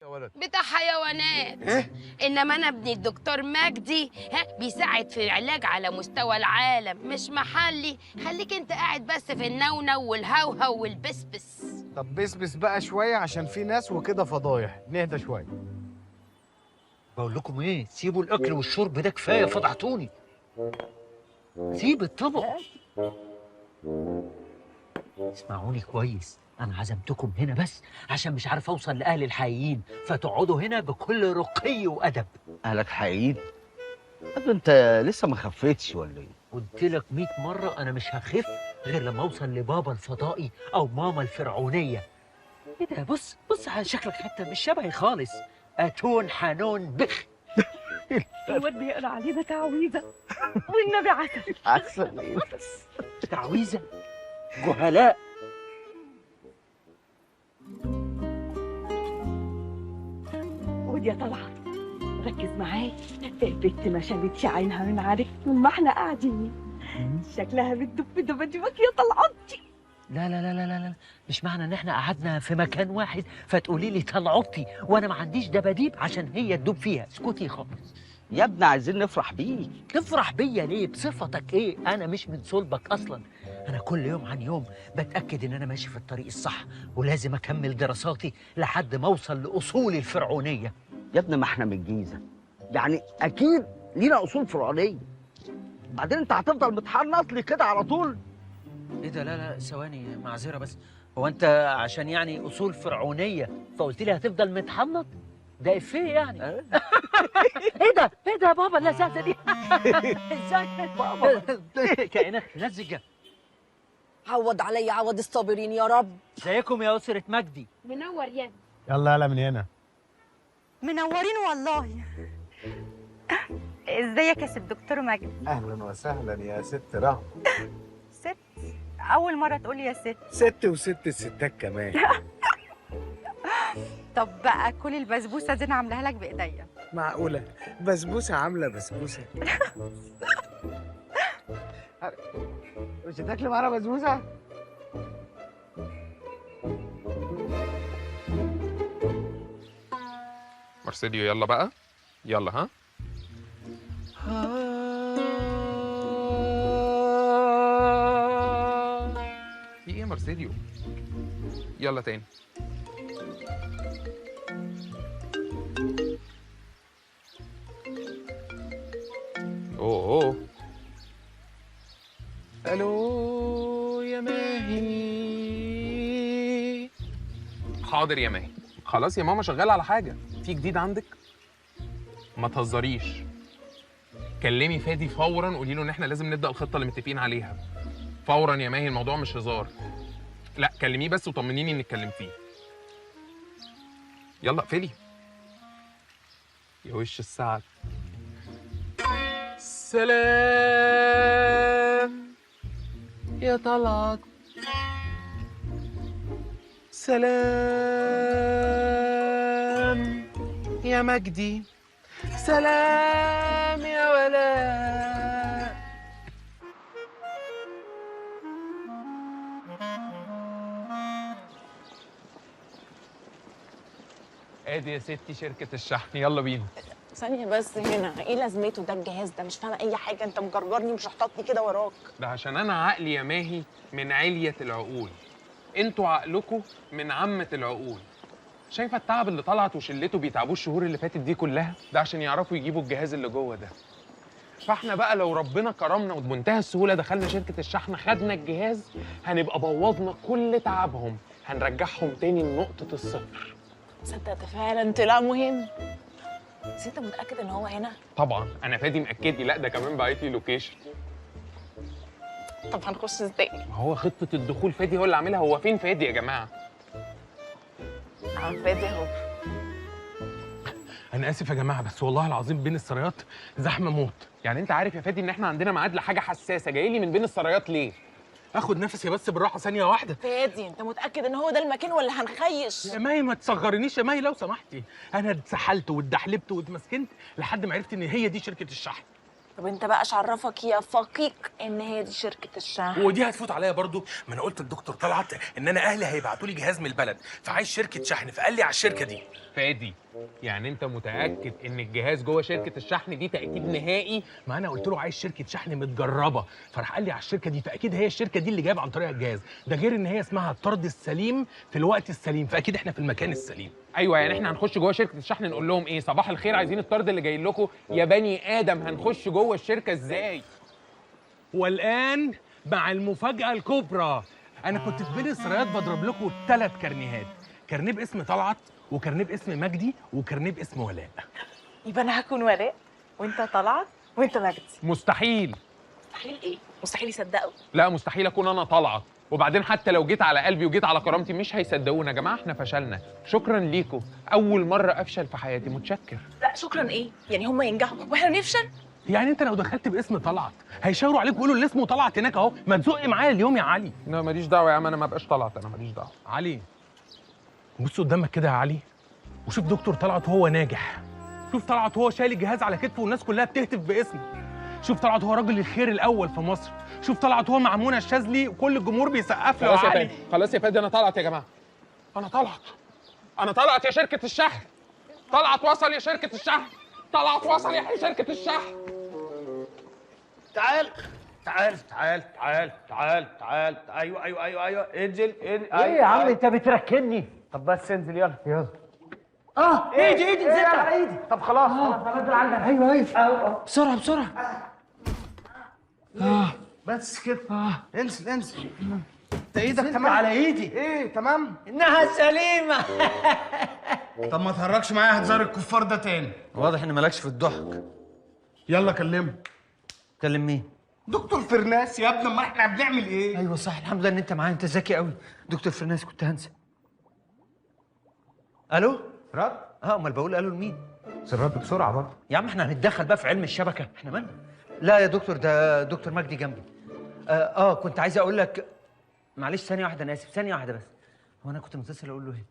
يا ولد بتاع حيوانات. ايه؟ انما انا ابني الدكتور مجدي بيساعد في العلاج على مستوى العالم، مش محلي. خليك انت قاعد بس في النونو والهوهو والبسبس. طب بسبس بقى شويه عشان في ناس وكده فضايح، نهدى شويه. بقول لكم ايه، سيبوا الاكل والشرب ده كفايه، فضحتوني. سيب الطبق. اسمعوني كويس، انا عزمتكم هنا بس عشان مش عارف اوصل لاهل الحقيقيين، فتقعدوا هنا بكل رقي وادب. اهلك حقيقيين؟ طب انت لسه ما خفتش ولا ايه؟ قلت لك 100 مره انا مش هخف غير لما اوصل لبابا الفضائي او ماما الفرعونيه. ايه ده؟ بص بص على شكلك، حتى مش شبهي خالص. اتون حنون بخ. الواد بيقرا علينا تعويذه والنبي عسل. عسل ايه بس؟ تعويذه؟ جهلاء. ودي يا طلعت ركز معايا، البت ما شالتش عينها من عليك طول ما احنا قاعدين. شكلها بتدب دباديبك يا طلعتي. لا لا لا لا لا، مش معنى ان احنا قعدنا في مكان واحد فتقولي لي طلعتي وانا ما عنديش دباديب عشان هي تدوب فيها. اسكتي خالص. يا ابني عايزين نفرح بيك. تفرح بيا ليه؟ بصفتك ايه؟ انا مش من صلبك اصلا. انا كل يوم عن يوم بتاكد ان انا ماشي في الطريق الصح، ولازم اكمل دراساتي لحد ما اوصل لاصولي الفرعونيه. يا ابني ما احنا من الجيزه، يعني اكيد لينا اصول فرعونيه. بعدين انت هتفضل متحنط لي كده على طول؟ ايه ده؟ لا لا ثواني، معذره بس. هو انت عشان يعني اصول فرعونيه فقلت لي هتفضل متحنط؟ ده افيه يعني. ايه ده؟ ايه ده يا بابا اللذاذه دي؟ ازيك يا بابا؟ كائنات لزجه. عوض علي عوض الصابرين يا رب. ازيكم يا اسره مجدي؟ منور يا يلا يلا من هنا. منورين والله. ازيك يا ست دكتور مجدي؟ اهلا وسهلا يا ست رهب. ست؟ اول مره تقولي يا ست. ست وست الستات كمان. طب بقى كل البسبوسه دي انا عاملاها لك بايديا. معقوله بسبوسه عامله بسبوسه؟ مش هتاكلي معانا بسبوسه؟ مارسيليو يلا بقى، يلا ها. في ايه يا مارسيليو؟ يلا تاني. اوه الو يا ماهي. حاضر يا ماهي. خلاص يا ماما شغال على حاجه. في جديد عندك؟ ما تهزريش. كلمي فادي فورا، قولي له ان احنا لازم نبدا الخطه اللي متفقين عليها فورا يا ماهي. الموضوع مش هزار. لا كلميه بس وطمنيني انك كلمتيه. يلا اقفلي يا وش السعد. سلام يا طلعت. سلام يا مجدي. سلام يا ولاء. ادي يا ستي شركة الشحن، يلا بينا. ثانية بس، هنا ايه لازمته ده الجهاز ده؟ مش فاهمة أي حاجة، أنت مجرجرني مش هحططني كده وراك. ده عشان انا عقلي يا ماهي من علية العقول، انتوا عقلكم من عامة العقول. شايفة التعب اللي طلعت وشلته بيتعبوه الشهور اللي فاتت دي كلها؟ ده عشان يعرفوا يجيبوا الجهاز اللي جوه ده. فاحنا بقى لو ربنا كرمنا وبمنتهى السهولة دخلنا شركة الشحن خدنا الجهاز، هنبقى بوظنا كل تعبهم، هنرجعهم تاني لنقطة الصفر. تصدق ده فعلا طلع مهم. بس أنت متأكد إن هو هنا؟ طبعا انا فادي مأكد لي، لا ده كمان باعت لي لوكيشن. طب هنخش ازاي؟ ما هو خطة الدخول فادي هو اللي عاملها. هو فين فادي يا جماعة؟ فادي اهو. انا اسف يا جماعه بس والله العظيم بين السرايات زحمه موت. يعني انت عارف يا فادي ان احنا عندنا ميعاد لحاجه حساسه، جاي لي من بين السرايات ليه؟ اخد نفسي بس بالراحه ثانيه واحده. فادي أنت متأكد إن هو ده المكان ولا هنخيش؟ يا ماهي ما تصغرنيش يا ماهي لو سمحتي. انا اتسحلت واتدحلبت واتمسكنت لحد ما عرفت ان هي دي شركه الشحن. طب انت بقى ايش عرفك يا فقيق ان هي دي شركه الشحن؟ ودي هتفوت عليا برضو. ما انا قلت للدكتور طلعت ان انا اهلي هيبعتوا لي جهاز من البلد، فعايز شركه شحن، فقال لي على الشركه دي. فادي، يعني انت متاكد ان الجهاز جوه شركه الشحن دي تاكيد نهائي؟ ما انا قلت له عايز شركه شحن متجربه، فراح قال لي على الشركه دي، فاكيد هي الشركه دي اللي جايبه عن طريق الجهاز ده، غير ان هي اسمها الطرد السليم في الوقت السليم، فاكيد احنا في المكان السليم. ايوه، يعني احنا هنخش جوه شركه الشحن نقول لهم ايه؟ صباح الخير، عايزين الطرد اللي جاي لكم يا بني ادم. هنخش جوه الشركه ازاي؟ والان مع المفاجاه الكبرى، انا كنت في بين السرايات بضرب لكم 3 كارنيهات، كارنيه باسم طلعت، وكارنيه باسم مجدي، وكارنيه باسم ولاء. يبقى انا هكون ولاء وانت طلعت وانت مجدي. مستحيل. مستحيل ايه؟ مستحيل يصدقوا. لا، مستحيل اكون انا طلعت، وبعدين حتى لو جيت على قلبي وجيت على كرامتي مش هيصدقونا. يا جماعه احنا فشلنا، شكرا ليكم، اول مره افشل في حياتي، متشكر. لا شكرا ايه؟ يعني هم ينجحوا واحنا نفشل؟ يعني انت لو دخلت باسم طلعت هيشاوروا عليك ويقولوا اللي اسمه طلعت هناك اهو، ما تزق معايا اليوم يا علي. لا ماليش دعوه يا عم، انا ما بقاش طلعت، انا ماليش دعوه. علي بص قدامك كده يا علي، وشوف دكتور طلعت وهو ناجح، شوف طلعت وهو شايل الجهاز على كتفه والناس كلها بتهتف باسمه، شوف طلعت هو راجل الخير الاول في مصر، شوف طلعت هو مع منى الشاذلي وكل الجمهور بيسقف له. خلاص يا يا علي فادي، خلاص يا فادي، انا طلعت يا جماعه، انا طلعت، انا طلعت يا شركه الشحن. طلعت وصل يا شركه الشحن، طلعت وصل يا شركه الشحن. تعال تعال تعال تعال تعال تعال، ايوه ايوه ايوه ايوه، انزل ايه يا عم انت بتركني؟ طب بس انزل يلا يلا. ايدي نزلت على ايدي. طب خلاص ايوه بسرعه بسرعه. بس كده. انزل انزل. انت ايدك نزلت تمام؟ على ايدي. ايه تمام؟ انها سليمه. طب ما تهرجش معايا هتزار الكفار ده تاني. واضح ان مالكش في الضحك. يلا كلمه. كلم مين؟ دكتور فرناس يا ابني، امال احنا بنعمل ايه؟ ايوه صح، الحمد لله ان انت معايا، انت ذكي قوي. دكتور فرناس كنت هنسى. الو؟ رد؟ امال بقول الو لمين؟ بس الرد بسرعه برضه. يا عم احنا هنتدخل بقى في علم الشبكه، احنا مالنا؟ لا يا دكتور، ده دكتور مجدي جنبي. كنت عايز اقول لك، معلش ثانيه واحده، انا اسف، ثانيه واحده بس. هو انا كنت متصل اقول له ايه؟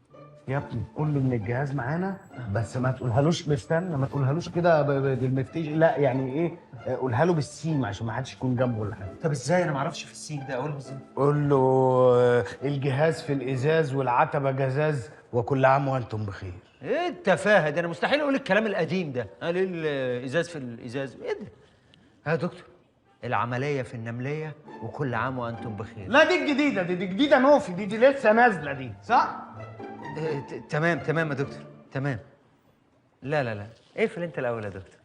يا ابني قول له ان الجهاز معانا، بس ما تقولهالوش مستنى، ما تقولهالوش كده بالمفتيش، لا يعني ايه، قولها له بالسيم عشان ما حدش يكون جنبه ولا حاجه. طب ازاي؟ انا ما اعرفش في السين ده، اقولها ازاي؟ قول له الجهاز في الازاز والعتبه جزاز، وكل عام وانتم بخير. ايه التفاهه ده؟ انا مستحيل اقول الكلام القديم ده. قال ايه الازاز في الازاز؟ ايه ده؟ يا دكتور، العمليه في النمليه وكل عام وانتم بخير. لا دي الجديده، دي جديده نوفي، دي لسه نازله دي، صح؟ تمام تمام يا دكتور، تمام. لا اقفل انت الاول يا دكتور.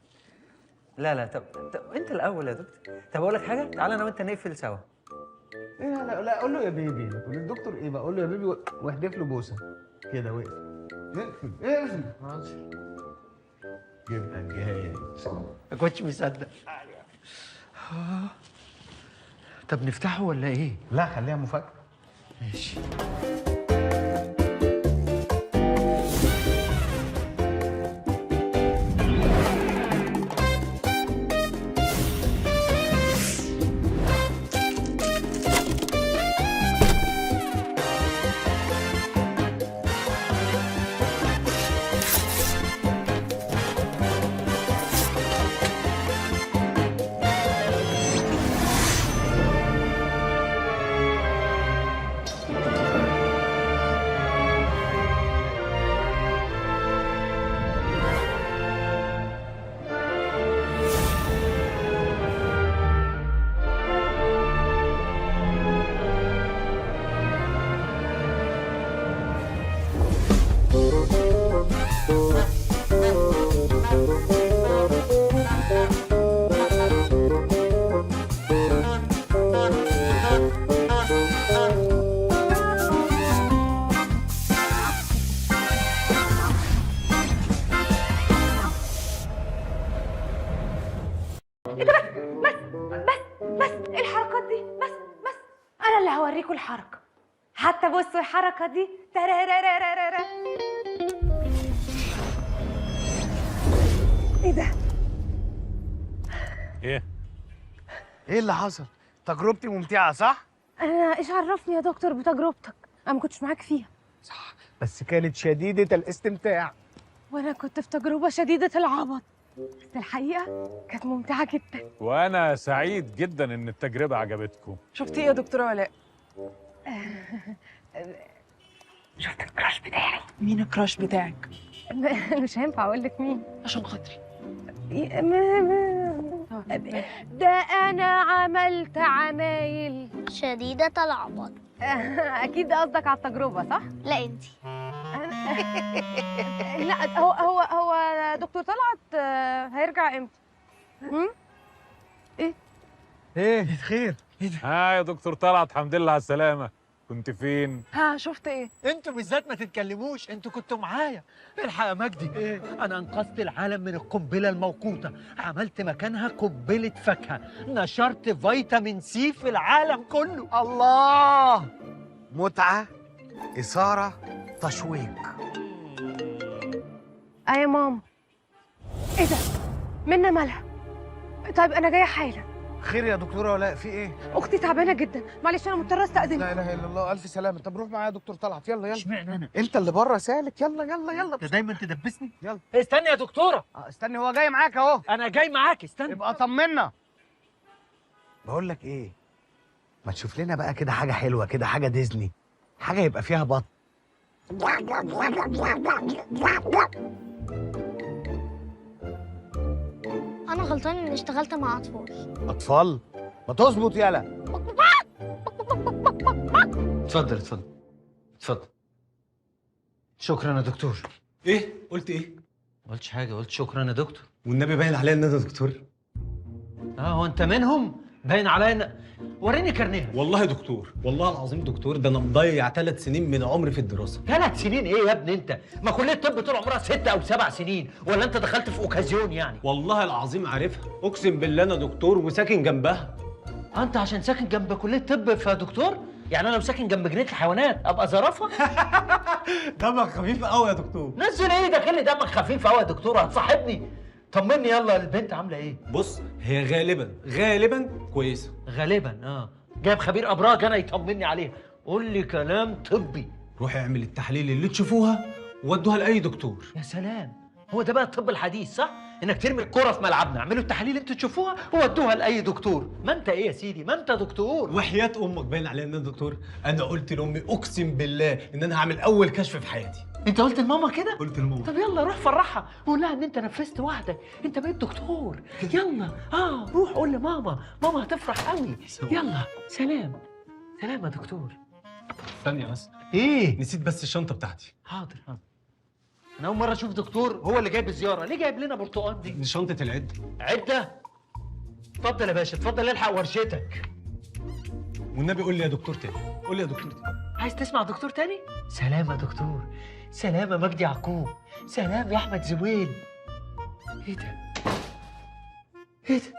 لا طب انت الاول يا دكتور. طب اقول لك حاجه، تعالى انا وانت نقفل سوا. ايه لا قول له يا بيبي، تقول للدكتور ايه بقى، قول له يا بيبي واحدف له بوسه كده، اقفل ماشي. جبنا الجهاز. ما كنتش مصدق. طب نفتحه ولا ايه؟ لا خليها مفاجاه. ماشي. ايه الحركات دي؟ بس انا اللي هوريكم الحركه. حتى بصوا الحركه دي، ترارارارارا. ايه ده؟ ايه اللي حصل؟ تجربتي ممتعه صح؟ انا ايش عرفني يا دكتور بتجربتك؟ انا ما كنتش معاك فيها. صح، بس كانت شديده الاستمتاع. وانا كنت في تجربه شديده العبط. بس الحقيقه كانت ممتعه جدا. وانا سعيد جدا ان التجربه عجبتكم. شفتي ايه يا دكتوره ولاء؟ شفت الكراش بتاعي. مين الكراش بتاعك؟ مش هينفع اقول لك مين. عشان خاطري. ده انا عملت عمايل شديدة العبط. اكيد قصدك على التجربه صح؟ لا انتي. لا هو دكتور طلعت هيرجع امتى؟ ايه خير؟ ها يا دكتور طلعت، الحمد لله على السلامه. كنت فين؟ ها شفت ايه؟ انتوا بالذات ما تتكلموش، انتوا كنتوا معايا. الحق يا مجدي، انا انقذت العالم من القنبله الموقوته، عملت مكانها قنبله فاكهه، نشرت فيتامين سي في العالم كله. الله، متعة، إثارة، تشويق. يا ماما. ايه ده؟ منا مالها؟ طيب انا جايه حالا. خير يا دكتورة ولاء، في ايه؟ اختي تعبانه جدا، معلش انا مضطره استاذن. لا اله الا الله، الف سلامة. طب روح معايا يا دكتور طلعت، يلا يلا. اشمعنى انا؟ انت اللي بره سالك، يلا يلا يلا. انت دايما تدبسني. يلا استني يا دكتوره. استني، هو جاي معاك اهو. انا جاي معاك، استني. يبقى طمنا. بقول لك ايه، ما تشوف لنا بقى كده حاجة حلوة كده، حاجة ديزني، حاجة يبقى فيها بط. انا غلطان اني اشتغلت مع اطفال. أطفال؟ ما تظبط يالا. اتفضل اتفضل اتفضل. شكرا يا دكتور. ايه قلت ايه؟ ما قلتش حاجه، قلت شكرا يا دكتور. والنبي باين عليا ان انا دكتور. هو انت منهم؟ باين عليا. وريني كارنيه. والله دكتور، والله العظيم دكتور، ده انا مضيع 3 سنين من عمري في الدراسه. 3 سنين ايه يا ابني انت؟ ما كليه الطب طول عمرها 6 أو 7 سنين، ولا انت دخلت في اوكازيون يعني؟ والله العظيم عارفها، اقسم بالله انا دكتور وساكن جنبها. انت عشان ساكن جنب كليه الطب فدكتور؟ يعني انا لو ساكن جنب جنينه الحيوانات ابقى زرافه؟ دمك خفيف قوي يا دكتور. نزل ايدك، اللي دمك خفيف قوي يا دكتور، هتصاحبني؟ طمني يلا، البنت عامله ايه؟ بص، هي غالبا كويسه. غالبا جايب خبير ابراج انا يطمني عليها. قول لي كلام طبي. روحي اعمل التحاليل اللي تشوفوها وودوها لاي دكتور. يا سلام، هو ده بقى الطب الحديث صح؟ انك ترمي الكرة في ملعبنا، اعملوا التحاليل انتوا تشوفوها وودوها لاي دكتور. ما انت ايه يا سيدي؟ ما انت دكتور. وحياة امك باين عليا ان انا دكتور. انا قلت لامي اقسم بالله ان انا هعمل اول كشف في حياتي. انت قلت لماما كده؟ قلت لماما. طب يلا روح فرحها وقول لها ان انت نفذت وحدك، انت بقيت دكتور. يلا روح قول لماما، ماما هتفرح قوي. يلا سلام. سلام يا دكتور. ثانية بس. ايه؟ نسيت بس الشنطة بتاعتي. حاضر. انا اول مرة اشوف دكتور هو اللي جايب الزيارة، ليه جايب لنا برتقال دي؟ دي شنطة العد. عدة؟ اتفضل يا باشا، اتفضل الحق ورشتك. والنبي قول لي يا دكتور تاني، قول لي يا دكتور تاني. عايز تسمع دكتور تاني؟ سلام يا دكتور، سلام يا مجدي يعقوب، سلام يا احمد زويل. ايه ده؟ ايه ده؟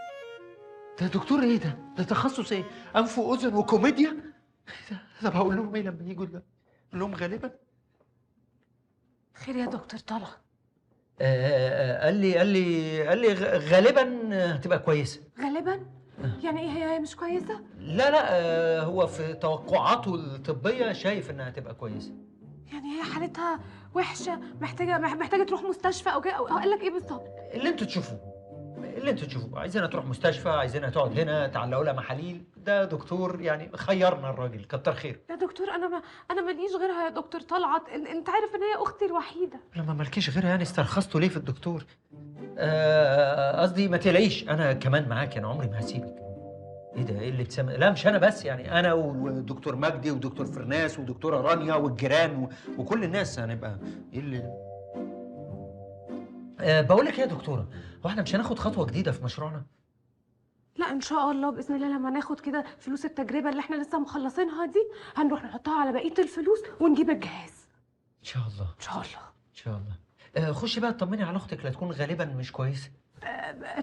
ده دكتور ايه ده؟ ده تخصص ايه؟ انف واذن وكوميديا؟ ايه ده؟ طب هقول لهم ايه لما يجوا؟ اقول لهم غالبا. خير يا دكتور طلعت؟ قال لي غالبا هتبقى كويسه. غالبا؟ يعني ايه هي مش كويسه؟ لا هو في توقعاته الطبيه شايف انها هتبقى كويسه. يعني هي حالتها وحشه، محتاجه تروح مستشفى او كده، او قال لك ايه بالظبط؟ اللي انتوا تشوفوه، عايزينها تروح مستشفى، عايزينها تقعد هنا، تعلقوا لها محاليل، ده دكتور يعني خيرنا الراجل، كتر خير. يا دكتور انا ماليش غيرها يا دكتور طلعت، انت عارف ان هي اختي الوحيده. لما مالكيش غيرها يعني استرخصتوا ليه في الدكتور؟ قصدي ما تقلقيش، انا كمان معاك، انا عمري ما هسيبك. ايه ده؟ ايه اللي ابتسامه؟ لا مش انا بس، يعني انا ودكتور مجدي ودكتور فرناس ودكتوره رانيا والجيران وكل الناس هنبقى. ايه اللي بقول لك ايه يا دكتوره، هو احنا مش هناخد خطوه جديده في مشروعنا؟ لا ان شاء الله باذن الله، لما ناخد كده فلوس التجربه اللي احنا لسه مخلصينها دي هنروح نحطها على بقيه الفلوس ونجيب الجهاز ان شاء الله. ان شاء الله ان شاء الله. خشي بقى اطمني على اختك، لا تكون غالبا مش كويسه.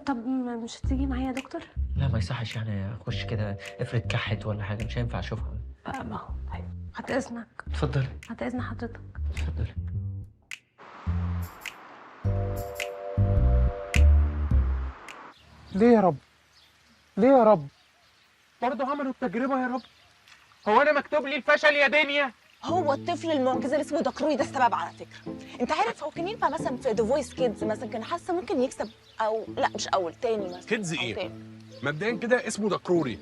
طب مش هتيجي معايا يا دكتور؟ لا ما يصحش يعني اخش كده افرض كحت ولا حاجه، مش هينفع اشوفها. ما هو طيب، هتأذنك. اتفضلي. هتأذن حضرتك. اتفضلي. ليه يا رب؟ ليه يا رب؟ برضه عملوا التجربة يا رب؟ هو أنا مكتوب لي الفشل يا دنيا؟ هو الطفل المعجزه اللي اسمه دكروي ده السبب على فكره. انت عارف هو كان ينفع مثلا في ذا فويس كيدز مثلا، كان حاسه ممكن يكسب، او لا مش اول، تاني مثلا. كيدز أو ايه؟ تاني. مبدئيا كده اسمه دكروري،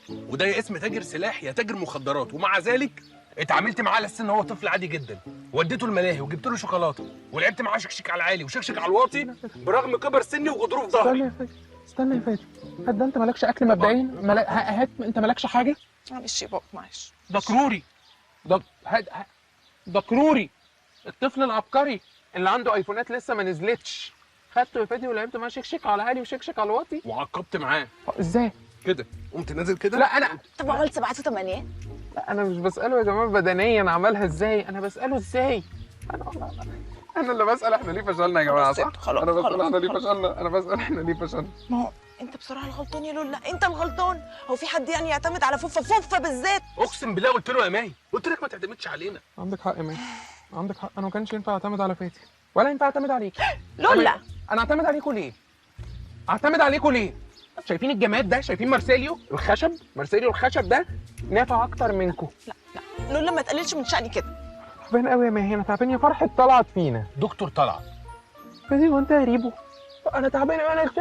وده يا اسم تاجر سلاح يا تاجر مخدرات، ومع ذلك اتعاملت معاه على اساس ان هو طفل عادي جدا، وديته الملاهي وجبت له شوكولاته ولعبت معاه شكشك على العالي وشكشك على الواطي برغم كبر سني وغضروف ظهري. استنى يا فادي، هات ده انت مالكش اكل مبدئيا، هات انت مالكش حاجه. معلش يا بابا معلش. دكروري دكروري الطفل العبقري اللي عنده ايفونات لسه ما نزلتش، خدته يا فادي ولعبت معاه شكشك على العالي وشكشك على الواطي وعقبت معاه. ازاي كده قمت نازل كده. لا انا طب عملت 7 و8. لا انا مش بساله يا جماعه بدنيا عملها ازاي، انا بساله ازاي. انا اللي بسال احنا ليه فشلنا يا جماعه، صح؟ خلاص انا بسال احنا ليه فشلنا، انا بسال احنا ليه فشلنا. ما هو انت بصراحه الغلطان يا لولا، انت الغلطان. هو في حد يعني يعتمد على فوفه بالذات؟ اقسم بالله قلت له يا ماهي، قلت لك ما تعتمدش علينا. عندك حق يا ماهي، عندك حق، انا ما كانش ينفع اعتمد على فاتي ولا ينفع اعتمد عليك. لولا انا اعتمد عليكم ليه؟ اعتمد عليكم ليه؟ شايفين الجماد ده؟ شايفين مارسيليو الخشب؟ مارسيليو الخشب ده نافع اكتر منكم. لا لولا ما تقللش من شأني كده. تعبان قوي يا ماهي، انا تعبان يا فرحه طلعت فينا. دكتور طلعت فادي وانت يا ريبو، انا تعبان، انا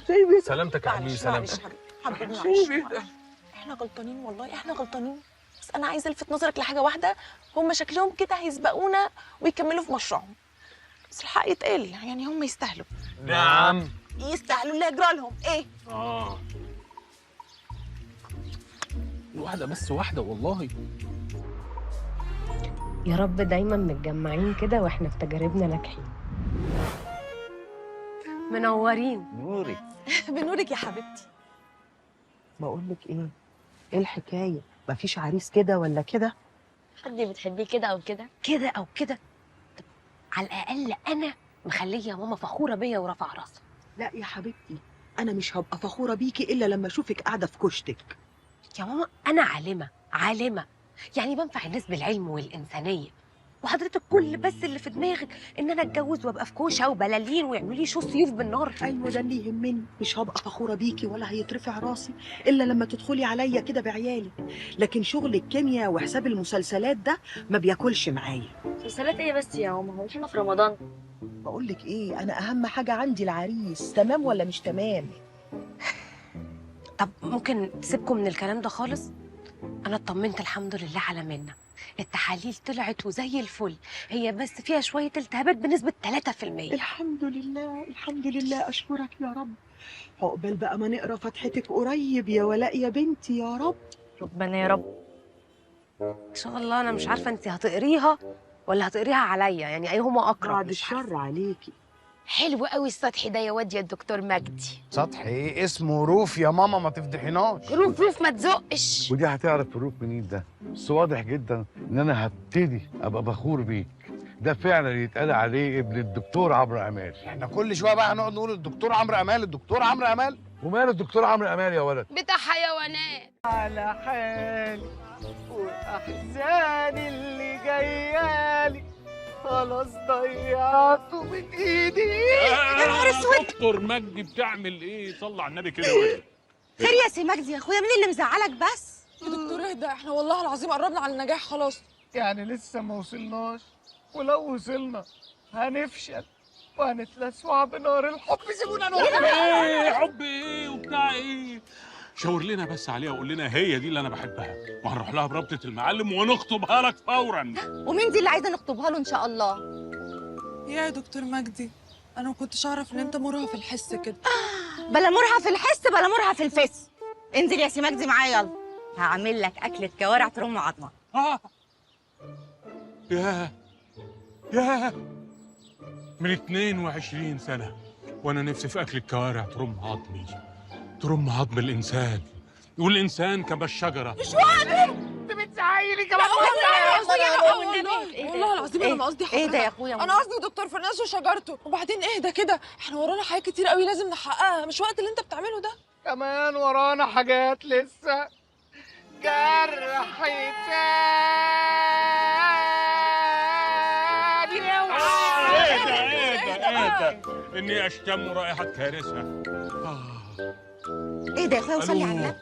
سايب سلامتك يا حبيبي، سلامتك. حبيبي احنا غلطانين والله، احنا غلطانين. بس انا عايزه الفت نظرك لحاجه واحده، هم شكلهم كده هيسبقونا ويكملوا في مشروعهم، بس الحق يتقال يعني هم يستاهلوا. نعم يستاهلوا اللي يجرى لهم ايه. واحده بس، واحده والله. يا رب دايما متجمعين كده واحنا في تجاربنا ناجحين. منورين. نوري. بنورك يا حبيبتي. بقول لك ايه الحكايه؟ مفيش عريس كده ولا كده؟ حد بتحبيه كده او كده؟ كده او كده. طب على الاقل انا مخليه ماما فخوره بيا ورافعه راسها. لا يا حبيبتي، انا مش هبقى فخوره بيكي الا لما اشوفك قاعده في كشتك. يا ماما انا عالمه يعني بنفع الناس بالعلم والانسانيه، وحضرتك كل بس اللي في دماغك ان انا اتجوز وابقى في كوشه وبلالين ويعملوا لي شو سيوف بالنار. ايوه ده اللي يهمني، مش هبقى فخوره بيكي ولا هيترفع راسي الا لما تدخلي عليا كده بعيالي، لكن شغل الكيمياء وحساب المسلسلات ده ما بياكلش معايا. مسلسلات ايه بس يا ماما؟ هو احنا في رمضان؟ بقول لك ايه، انا اهم حاجه عندي العريس، تمام ولا مش تمام؟ طب ممكن تسيبكم من الكلام ده خالص؟ انا اطمنت الحمد لله على منى، التحاليل طلعت وزي الفل، هي بس فيها شويه التهابات بنسبه 3%. الحمد لله الحمد لله، اشكرك يا رب. عقبال بقى ما نقرا فتحتك قريب يا ولاء يا بنتي، يا رب. ربنا يا رب. ان شاء الله. انا مش عارفه انت هتقريها ولا هتقريها عليا، يعني ايهما اقرب. بعد الشر عليكي. حلو قوي السطح ده يا واد يا الدكتور مجدي. سطح ايه؟ اسمه روف يا ماما، ما تفضحيناش. روف ما تزقش. ودي هتعرف الروف منين ده؟ بس واضح جدا ان انا هبتدي ابقى فخور بيك. ده فعلا يتقال عليه ابن الدكتور عمرو امال. احنا كل شويه بقى هنقعد نقول الدكتور عمرو امال، الدكتور عمرو امال. وماله الدكتور عمرو امال يا ولد؟ بتاع حيوانات. على حالي واحزاني اللي جايالي خلاص ضيعته من ايدي. يا نهار اسود، دكتور مجدي بتعمل ايه؟ صلى على النبي كده ولا خير يا سي مجدي يا اخويا، مين اللي مزعلك بس؟ يا دكتور اهدى، احنا والله العظيم قربنا على النجاح خلاص. يعني لسه ما وصلناش، ولو وصلنا هنفشل وهنتلسع بنار الحب. سيبونا نروح. ايه حب ايه وبتاع ايه؟ شاور لنا بس عليها وقول لنا هي دي اللي انا بحبها، وهنروح لها بربطه المعلم ونخطبها لك فورا. ومين دي اللي عايزه نخطبها له ان شاء الله؟ يا دكتور مجدي، انا ما كنتش اعرف ان انت مرهف الحس كده. بلا مرهف في الحس بلا مرهف في الفس. انزل يا سي مجدي معايا يلا، هعمل لك اكله كوارع ترم عظمه. ياه من 22 سنه وانا نفسي في اكل الكوارع ترم عظمي، ترم عظم الانسان، والانسان كما الشجره. مش وقت انت بتزعلي كمان. والله العظيم انا ما قصدي حاجه. ايه ده يا اخويا؟ انا قصدي دكتور فرناس وشجرته. وبعدين اهدى كده، احنا ورانا حاجات كتير قوي لازم نحققها، مش وقت اللي انت بتعمله ده. كمان ورانا حاجات لسه. جرح تاني. ايه ده اني اشتم رائحه كارثه. ايه ده يا اخويا؟ وصلي على النبي.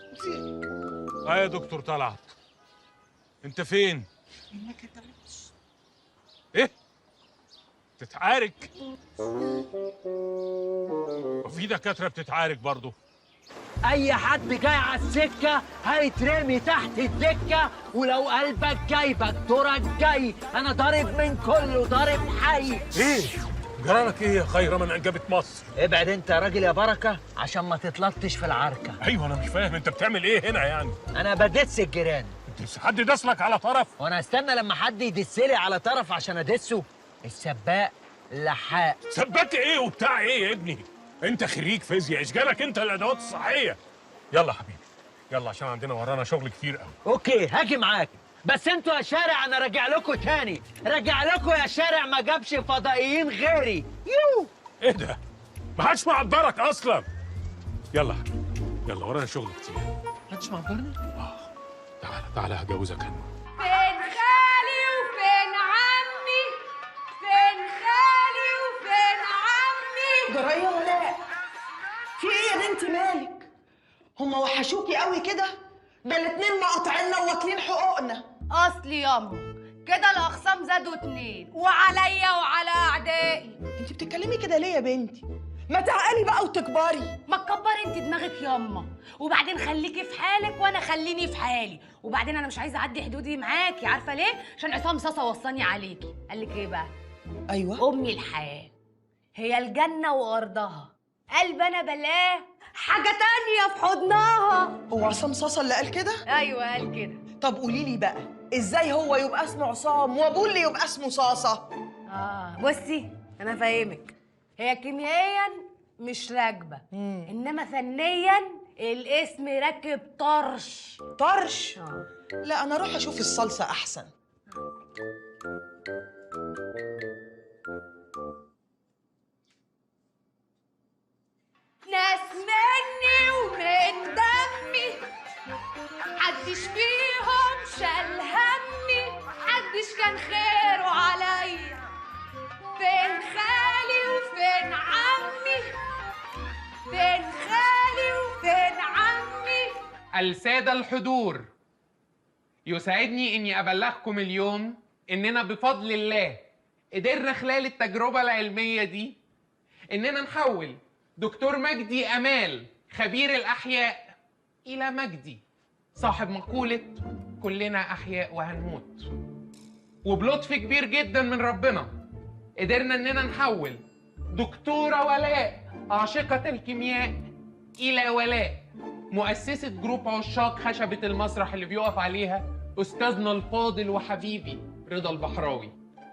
يا دكتور طلعت، انت فين؟ ما كتبتش. ايه؟ تتعارك؟ وفي دكاتره بتتعارك برضه؟ اي حد جاي على السكه هيترمي تحت الدكه، ولو قلبك جاي دكتورك جاي، انا ضارب من كله، ضارب حي. ايه؟ جرالك ايه يا خيره من انجبت مصر؟ ابعد انت يا راجل يا بركه عشان ما تتلطش في العركه. ايوه انا مش فاهم انت بتعمل ايه هنا يعني؟ انا بدس الجيران. حد دسلك على طرف؟ وانا استنى لما حد يدسلي على طرف عشان ادسه؟ السباق لحاق. سباك ايه وبتاع ايه يا ابني؟ انت خريج فيزياء، ايش جالك انت الادوات الصحيه؟ يلا يا حبيبي يلا عشان عندنا ورانا شغل كتير قوي. اوكي هاجي معاك، بس انتوا يا شارع انا راجع لكم تاني، راجع لكم يا شارع ما جابش فضائيين غيري. يو ايه ده؟ ما حدش معبرك اصلا. يلا يا حبيبي يلا ورانا شغل كتير. محدش معبرني؟ تعالى تعالى هجوزك انا. فين خالي وفين عمي؟ فين خالي وفين عمي؟ جرايه ولا في ايه يا بنتي مالك؟ هما وحشوكي قوي كده؟ ده الاتنين مقاطعيننا وواكلين حقوقنا. اصلي ياما كده الاخصام زادوا 2 وعليا وعلى اعدائي. انت بتتكلمي كده ليه يا بنتي؟ ما تعقلي بقى وتكبري. ما تكبري انت دماغك ياما، وبعدين خليكي في حالك وانا خليني في حالي، وبعدين انا مش عايزه اعدي حدودي معاكي، عارفه ليه؟ عشان عصام صاصه وصاني عليكي. قال لك ايه بقى؟ ايوه امي الحياه هي الجنه وارضها، قلب انا بلاه حاجه تانية في حضنها. هو عصام صاصه اللي قال كده؟ ايوه قال كده. طب قولي لي بقى ازاي هو يبقى اسمه عصام وابوه اللي يبقى اسمه صاصه؟ بصي انا فاهمك، هي كيميائيا مش راكبه، انما فنيا الاسم راكب طرش. طرش؟ لا انا اروح اشوف الصلصه احسن. ناس مني ومن دمي، محدش فيهم شال همي، محدش كان خيره عليا. فين خالي وفين عمي؟ فين خالي وفين عمي؟ السادة الحضور، يسعدني إني أبلغكم اليوم إننا بفضل الله قدرنا خلال التجربة العلمية دي إننا نحول دكتور مجدي أمال خبير الأحياء إلى مجدي صاحب مقولة كلنا أحياء وهنموت. وبلطف كبير جدا من ربنا قدرنا إننا نحول دكتورة ولاء عاشقة الكيمياء إلى ولاء مؤسسة جروب عشاق خشبة المسرح اللي بيقف عليها أستاذنا الفاضل وحبيبي رضا البحراوي.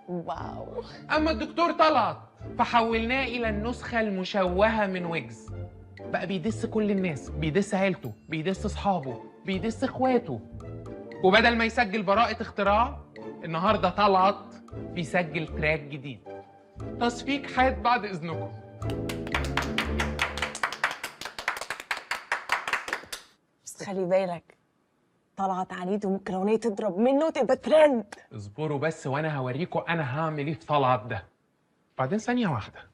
واو. أما الدكتور طلعت فحولناه إلى النسخة المشوهة من ويجز، بقى بيدس كل الناس، بيدس عيلته، بيدس أصحابه، بيدس إخواته. وبدل ما يسجل براءة اختراع، النهاردة طلعت بيسجل تراك جديد. تصفيق حاد بعد إذنكم. بس خلي بالك طلعت عنيد وممكن اغنيه تضرب منه وتبقى ترند. اصبروا بس وانا هوريكم انا هعمل ايه في طلعت ده. بعدين ثانيه واحده،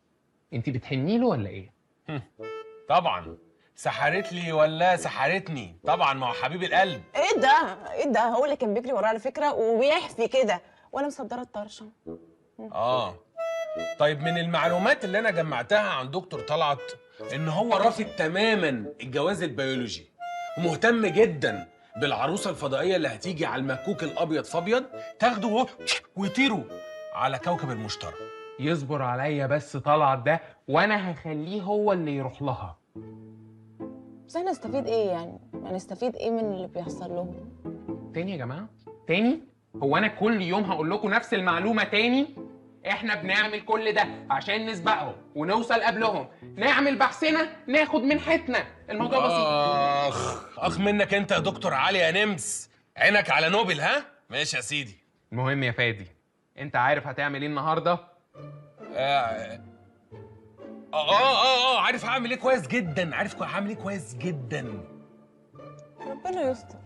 انت بتحني له ولا ايه؟ طبعا سحرت لي ولا سحرتني؟ طبعا ما هو حبيب القلب. ايه ده؟ ايه ده؟ هو اللي كان بيجري وراه على فكره وبيحفي كده وانا مصدره الطرشه. طيب من المعلومات اللي انا جمعتها عن دكتور طلعت ان هو رافض تماما الجواز البيولوجي ومهتم جدا بالعروسه الفضائيه اللي هتيجي على المكوك الابيض فابيض تاخده ويطيروا على كوكب المشتري. يصبر عليا بس طلعت ده وانا هخليه هو اللي يروح لها. بس احنا نستفيد ايه يعني؟ هنستفيد ايه من اللي بيحصل لهم؟ تاني يا جماعه؟ تاني؟ هو انا كل يوم هقول لكم نفس المعلومه تاني؟ احنا بنعمل كل ده عشان نسبقهم ونوصل قبلهم، نعمل بحثنا ناخد منحتنا، الموضوع بسيط. اخ منك انت يا دكتور علي يا نمس، عينك على نوبل. ها ماشي يا سيدي. المهم يا فادي، انت عارف هتعمل ايه النهارده؟ عارف هعمل ايه كويس جدا، عارف هعمل ايه كويس جدا. ربنا يستر.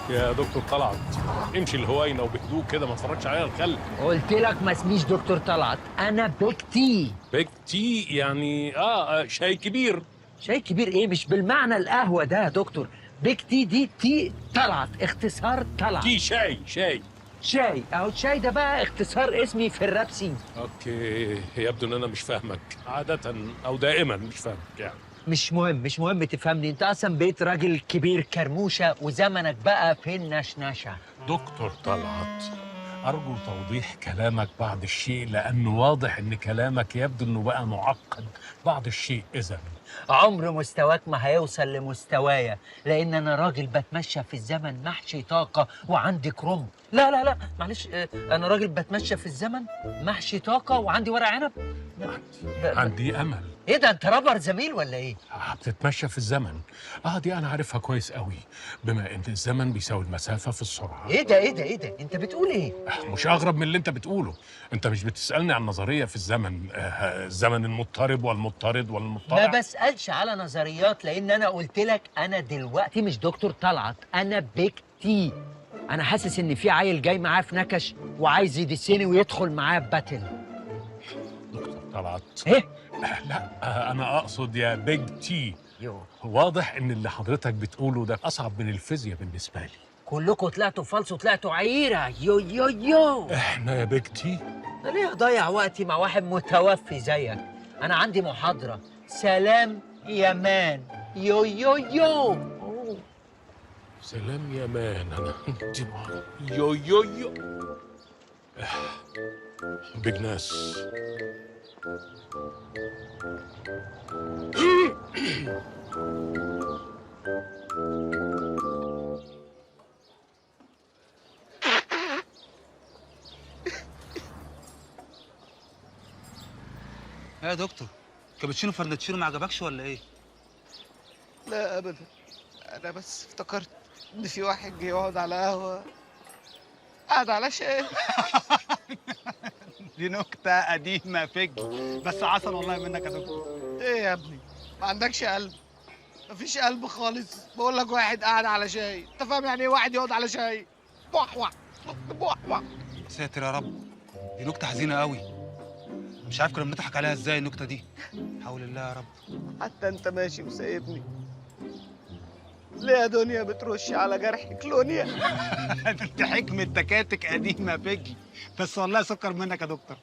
يا دكتور طلعت امشي الهوينه وبهدوء كده، ما تفرجش علينا الخلق. قلت لك ما اسميش دكتور طلعت، انا بيك تي. بيك تي يعني شاي كبير. شاي كبير ايه؟ مش بالمعنى القهوه ده يا دكتور. بيج تي دي تي طلعت، اختصار طلعت. تي شاي شاي اهو. الشاي ده بقى اختصار اسمي في الراب سين. اوكي، يبدو ان انا مش فاهمك عادة او دائما مش فاهمك يعني. مش مهم تفهمني، انت اصلا بقيت راجل كبير كرموشه وزمنك بقى في النشنشه. دكتور طلعت، أرجو توضيح كلامك بعض الشيء، لأنه واضح إن كلامك يبدو إنه بقى معقد بعض الشيء. إذا عمر مستواك ما هيوصل لمستوايا، لأن أنا راجل بتمشى في الزمن محشي طاقة وعندي كرنب. لا معلش، أنا راجل بتمشى في الزمن محشي طاقة وعندي ورق عنب. عندي أمل. إيه ده، أنت رابر زميل ولا إيه؟ بتتمشى في الزمن. دي أنا عارفها كويس قوي، بما إن الزمن بيساوي المسافة في السرعة. إيه ده؟ أنت بتقول إيه؟ مش أغرب من اللي أنت بتقوله. أنت مش بتسألني عن نظرية في الزمن، الزمن المضطرب والمضطرد والمضطرع؟ ما بسألش على نظريات، لأن أنا قلت لك أنا دلوقتي مش دكتور طلعت، أنا بيج تي. أنا حاسس إن في عيل جاي معاه في نكش وعايز يدسني ويدخل معاه باتل. دكتور طلعت. إيه؟ لا، أنا أقصد يا بيج تي. واضح إن اللي حضرتك بتقوله ده أصعب من الفيزياء بالنسبة لي. كلكم طلعتوا فالص وطلعتوا عيرة. يو إحنا يا بيج تي. أنا ليه أضيع وقتي مع واحد متوفي زيك؟ أنا عندي محاضرة. سلام يا مان. يو سلام يا مان. أنا عندي يو بيج ناس. يا دكتور، كابتشينو فرنتشينو ما عجبكش ولا ايه؟ لا ابدا، انا بس افتكرت ان في واحد جه يقعد على قهوه قاعد على شاي. دي نكتة قديمة فج، بس عسل والله منك يا دكتور. ايه يا ابني، ما عندكش قلب؟ مفيش قلب خالص. بقول لك واحد قاعد على شاي، انت فاهم يعني ايه واحد يقعد على شاي؟ بوحوح بوحوح. ساتر يا رب، دي نكتة حزينة قوي. مش عارف كنا بنضحك عليها ازاي النكتة دي. حول الله يا رب. حتى انت ماشي وسايبني ليه يا دنيا بترش على جرح كلونيا؟ انت حكمة تكاتك قديمة فجي، بس والله سكر منك يا دكتور.